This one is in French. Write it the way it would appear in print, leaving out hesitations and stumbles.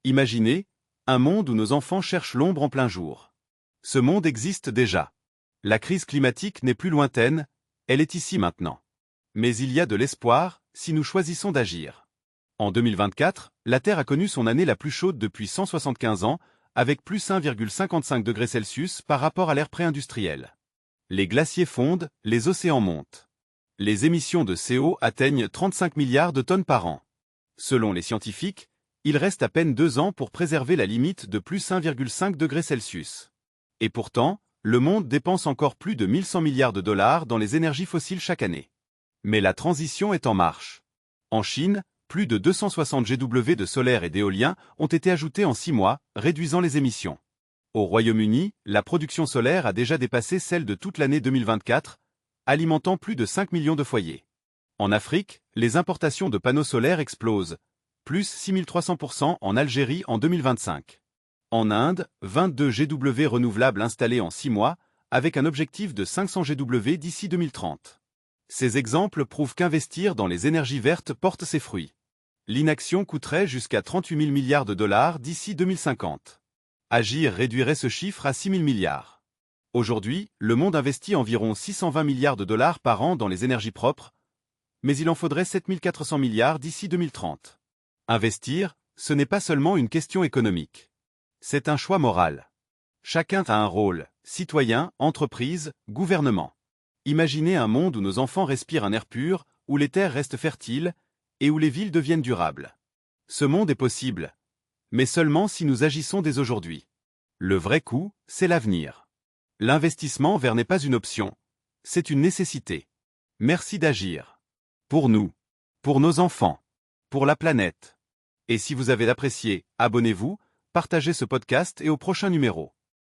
Imaginez, un monde où nos enfants cherchent l'ombre en plein jour. Ce monde existe déjà. La crise climatique n'est plus lointaine, elle est ici maintenant. Mais il y a de l'espoir, si nous choisissons d'agir. En 2024, la Terre a connu son année la plus chaude depuis 175 ans, avec plus 1,55 degrés Celsius par rapport à l'ère pré-industrielle. Les glaciers fondent, les océans montent. Les émissions de CO atteignent 35 milliards de tonnes par an. Selon les scientifiques, il reste à peine 2 ans pour préserver la limite de plus 1,5 degrés Celsius. Et pourtant, le monde dépense encore plus de 1100 milliards de dollars dans les énergies fossiles chaque année. Mais la transition est en marche. En Chine, plus de 260 GW de solaire et d'éolien ont été ajoutés en 6 mois, réduisant les émissions. Au Royaume-Uni, la production solaire a déjà dépassé celle de toute l'année 2024, alimentant plus de 5 millions de foyers. En Afrique, les importations de panneaux solaires explosent, plus 6300% en Algérie en 2025. En Inde, 22 GW renouvelables installés en 6 mois, avec un objectif de 500 GW d'ici 2030. Ces exemples prouvent qu'investir dans les énergies vertes porte ses fruits. L'inaction coûterait jusqu'à 38 000 milliards de dollars d'ici 2050. Agir réduirait ce chiffre à 6 000 milliards. Aujourd'hui, le monde investit environ 620 milliards de dollars par an dans les énergies propres, mais il en faudrait 7 400 milliards d'ici 2030. Investir, ce n'est pas seulement une question économique. C'est un choix moral. Chacun a un rôle, citoyen, entreprise, gouvernement. Imaginez un monde où nos enfants respirent un air pur, où les terres restent fertiles, et où les villes deviennent durables. Ce monde est possible, mais seulement si nous agissons dès aujourd'hui. Le vrai coup, c'est l'avenir. L'investissement vert n'est pas une option, c'est une nécessité. Merci d'agir. Pour nous, pour nos enfants, pour la planète. Et si vous avez apprécié, abonnez-vous, partagez ce podcast et au prochain numéro.